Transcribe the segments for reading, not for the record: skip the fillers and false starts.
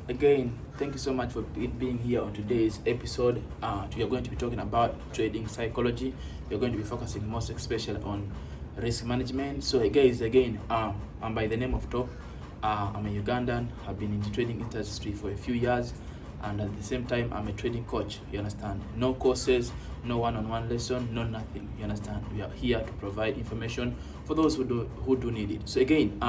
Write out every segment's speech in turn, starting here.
Again, thank you so much for being here on today's episode. We are going to be talking about trading psychology. We're going to be focusing most especially on risk management. So guys, again, I'm by the name of Top. I'm a Ugandan. I've been in the trading industry for a few years, and at the same time, I'm a trading coach. You understand? No courses, no one-on-one lesson, no nothing. You understand? We are here to provide information for those who do need it. So again,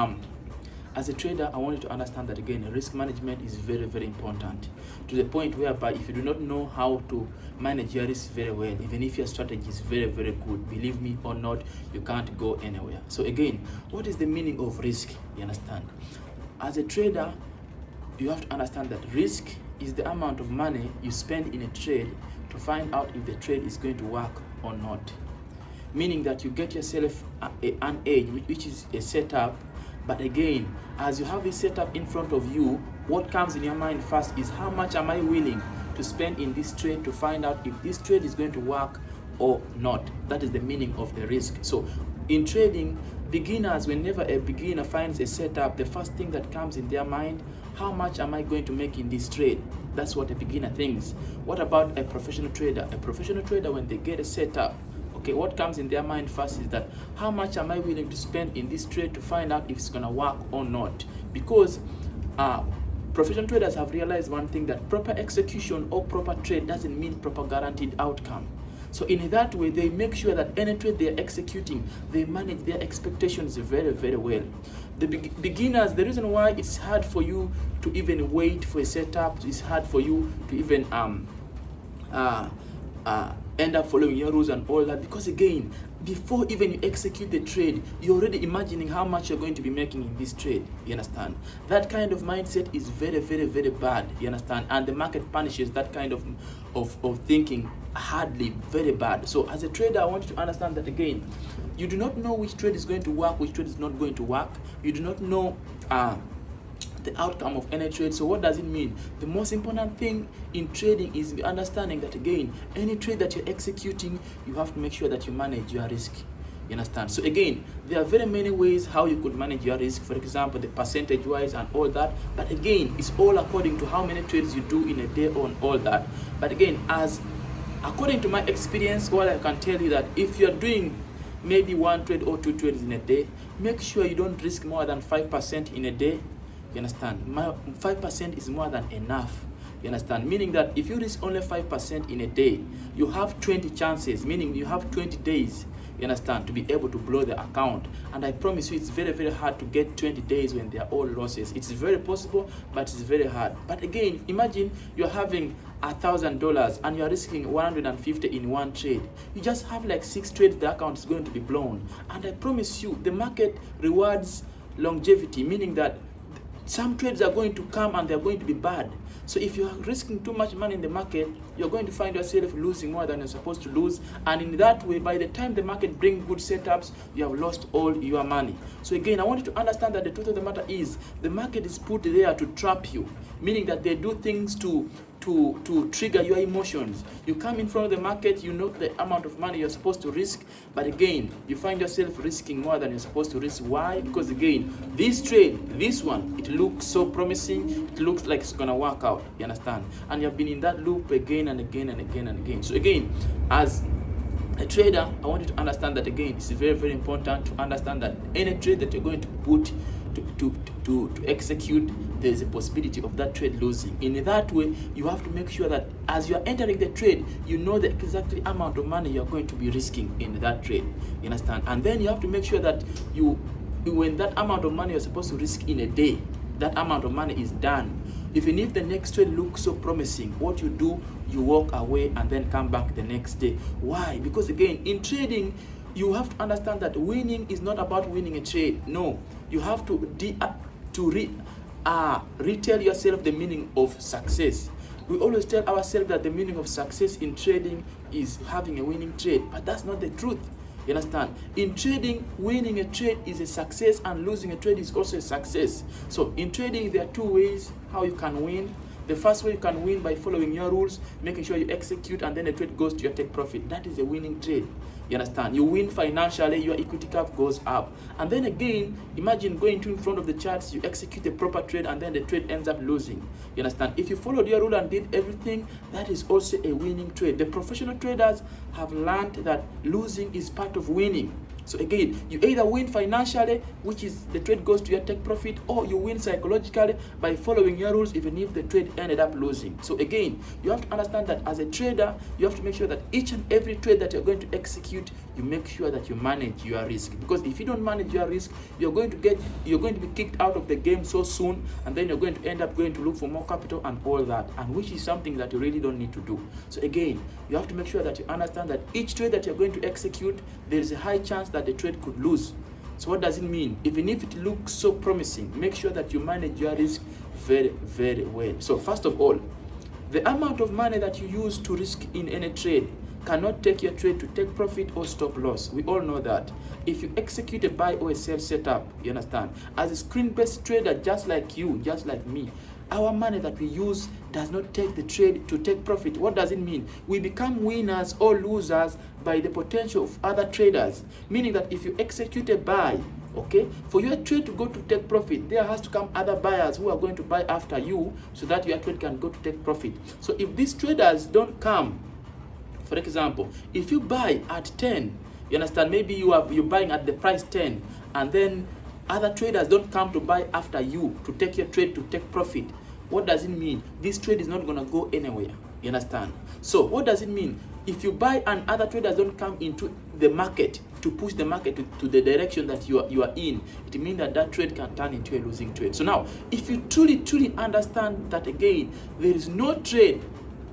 as a trader, I want you to understand that again, risk management is very, very important, to the point whereby if you do not know how to manage your risk very well, even if your strategy is very, very good, believe me or not, you can't go anywhere. So again, what is the meaning of risk? You understand? As a trader, you have to understand that risk is the amount of money you spend in a trade to find out if the trade is going to work or not. Meaning that you get yourself an edge, which is a setup. But again, as you have this setup in front of you, what comes in your mind first is how much am I willing to spend in this trade to find out if this trade is going to work or not. That is the meaning of the risk. So in trading, beginners, whenever a beginner finds a setup, the first thing that comes in their mind, how much am I going to make in this trade? That's what a beginner thinks. What about a professional trader? A professional trader, when they get a setup, okay, what comes in their mind first is that how much am I willing to spend in this trade to find out if it's gonna work or not? Because professional traders have realized one thing, that proper execution or proper trade doesn't mean proper guaranteed outcome. So in that way, they make sure that any trade they are executing, they manage their expectations very, very well. The beginners, the reason why it's hard for you to even wait for a setup, it's hard for you to even end up following your rules and all that, because again, before even you execute the trade, you're already imagining how much you're going to be making in this trade. You understand? That kind of mindset is very, very, very bad. You understand? And the market punishes that kind of thinking hardly, very bad. So as a trader, I want you to understand that again, you do not know which trade is going to work, which trade is not going to work. You do not know the outcome of any trade. So what does it mean? The most important thing in trading is understanding that again, any trade that you're executing, you have to make sure that you manage your risk. You understand? So again, there are very many ways how you could manage your risk. For example, the percentage wise and all that. But again, it's all according to how many trades you do in a day on all that. But again, as according to my experience, all I can tell you that if you're doing maybe one trade or two trades in a day, make sure you don't risk more than 5% in a day. You understand? 5% is more than enough. You understand? Meaning that if you risk only 5% in a day, you have 20 chances, meaning you have 20 days, you understand, to be able to blow the account. And I promise you, it's very, very hard to get 20 days when they are all losses. It's very possible, but it's very hard. But again, imagine you're having $1,000 and you're risking 150 in one trade. You just have like 6 trades, the account is going to be blown. And I promise you, the market rewards longevity, meaning that some trades are going to come and they're going to be bad. So if you're risking too much money in the market, you're going to find yourself losing more than you're supposed to lose. And in that way, by the time the market brings good setups, you have lost all your money. So again, I want you to understand that the truth of the matter is the market is put there to trap you, meaning that they do things to trigger your emotions. You come in front of the market, you know the amount of money you're supposed to risk, but again, you find yourself risking more than you're supposed to risk. Why? Because again, this trade, this one, it looks so promising, it looks like it's gonna work out, you understand? And you've been in that loop again and again and again and again. So again, as a trader, I want you to understand that again, it's very, very important to understand that any trade that you're going to put to execute, there is a possibility of that trade losing. In that way, you have to make sure that as you're entering the trade, you know the exact amount of money you're going to be risking in that trade. You understand? And then you have to make sure that when that amount of money you're supposed to risk in a day, that amount of money is done. Even if the next trade looks so promising, what you do, you walk away and then come back the next day. Why? Because again, in trading, you have to understand that winning is not about winning a trade. No, you have to retell yourself the meaning of success. We always tell ourselves that the meaning of success in trading is having a winning trade, but that's not the truth. You understand? In trading, winning a trade is a success and losing a trade is also a success. So in trading, there are two ways how you can win. The first way, you can win by following your rules, making sure you execute, and then the trade goes to your take profit. That is a winning trade. You understand? You win financially, your equity curve goes up. And then again, imagine going to in front of the charts, you execute a proper trade, and then the trade ends up losing. You understand? If you followed your rule and did everything, that is also a winning trade. The professional traders have learned that losing is part of winning. So again, you either win financially, which is the trade goes to your take profit, or you win psychologically by following your rules even if the trade ended up losing. So again, you have to understand that as a trader, you have to make sure that each and every trade that you're going to execute, you make sure that you manage your risk. Because if you don't manage your risk, you're going to be kicked out of the game so soon, and then you're going to end up going to look for more capital and all that, and which is something that you really don't need to do. So again, you have to make sure that you understand that each trade that you're going to execute, there is a high chance that the trade could lose. So what does it mean? Even if it looks so promising, make sure that you manage your risk very, very well. So first of all, the amount of money that you use to risk in any trade cannot take your trade to take profit or stop loss. We all know that. If you execute a buy or a sell setup, you understand, as a screen-based trader, just like you, just like me, our money that we use does not take the trade to take profit. What does it mean? We become winners or losers by the potential of other traders. Meaning that if you execute a buy, okay, for your trade to go to take profit, there has to come other buyers who are going to buy after you so that your trade can go to take profit. So if these traders don't come, for example, if you buy at 10, you understand, maybe you're buying at the price 10, and then other traders don't come to buy after you to take your trade to take profit. What does it mean? This trade is not going to go anywhere. You understand? So what does it mean? If you buy and other traders don't come into the market to push the market to the direction that you are in, it means that trade can turn into a losing trade. So now, if you truly understand that, again, there is no trade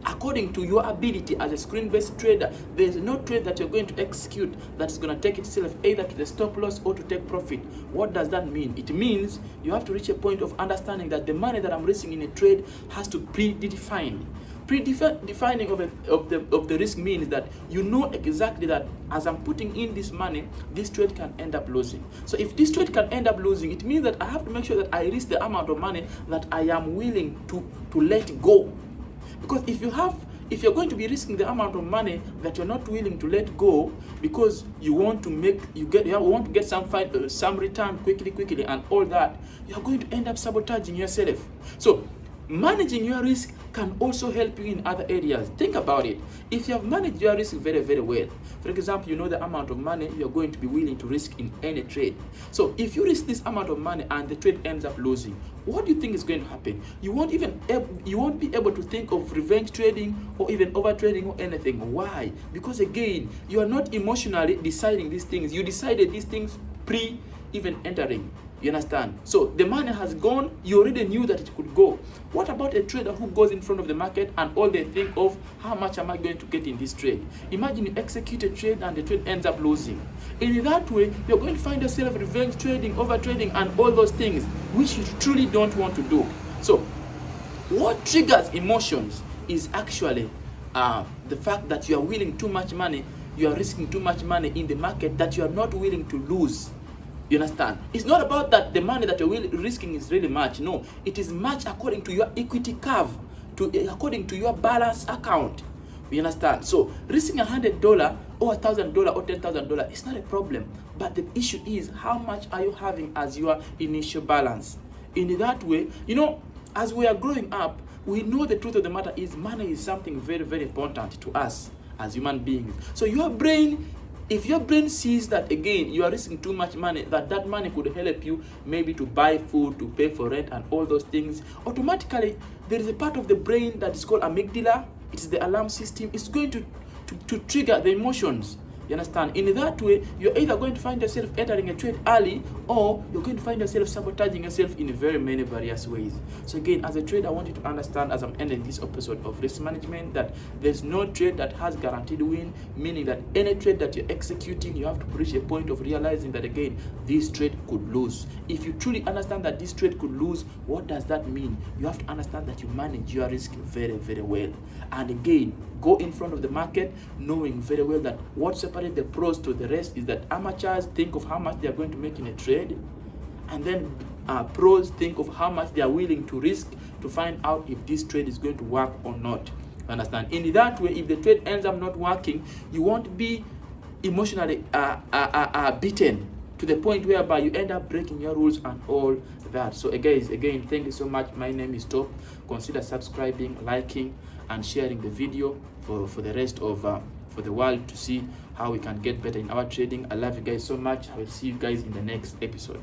according to your ability as a screen-based trader, there is no trade that you're going to execute that is going to take itself either to the stop loss or to take profit. What does that mean? It means you have to reach a point of understanding that the money that I'm risking in a trade has to pre-define. Pre-defining of the risk means that you know exactly that as I'm putting in this money, this trade can end up losing. So if this trade can end up losing, it means that I have to make sure that I risk the amount of money that I am willing to let go. Because if you're going to be risking the amount of money that you're not willing to let go because you want to get some return quickly and all that, you're going to end up sabotaging yourself. So managing your risk can also help you in other areas. Think about it. If you have managed your risk very, very well, for example, you know the amount of money you're going to be willing to risk in any trade. So if you risk this amount of money and the trade ends up losing, what do you think is going to happen? You won't be able to think of revenge trading or even over trading or anything. Why? Because again, you are not emotionally deciding these things. You decided these things pre even entering. You understand? So the money has gone, you already knew that it could go. What about a trader who goes in front of the market and all they think of, how much am I going to get in this trade? Imagine you execute a trade and the trade ends up losing. In that way, you're going to find yourself revenge trading, over trading, and all those things, which you truly don't want to do. So what triggers emotions is actually the fact that you are willing too much money, you are risking too much money in the market that you are not willing to lose. You understand? It's not about that the money that you're risking is really much. No, it is much according to your equity curve, according to your balance account. You understand? So risking $100 or $1,000 or $10,000 is not a problem. But the issue is, how much are you having as your initial balance? In that way, as we are growing up, we know the truth of the matter is money is something very, very important to us as human beings. So if your brain sees that, again, you are risking too much money, that money could help you maybe to buy food, to pay for rent and all those things, automatically there is a part of the brain that is called amygdala. It's the alarm system. It's going to trigger the emotions. You understand? In that way, you're either going to find yourself entering a trade early, or you're going to find yourself sabotaging yourself in very many various ways. So again, as a trader, I want you to understand, as I'm ending this episode of risk management, that there's no trade that has guaranteed win, meaning that any trade that you're executing, you have to reach a point of realizing that, again, this trade could lose. If you truly understand that this trade could lose, what does that mean? You have to understand that you manage your risk very, very well. And again, go in front of the market knowing very well that what separates the pros to the rest is that amateurs think of how much they are going to make in a trade, and then pros think of how much they are willing to risk to find out if this trade is going to work or not. Understand? In that way, if the trade ends up not working, you won't be emotionally beaten to the point whereby you end up breaking your rules and all that. So guys, again, thank you so much. My name is Top. Consider subscribing, liking, and sharing the video for the rest of for the world to see how we can get better in our trading. I love you guys so much. I will see you guys in the next episode.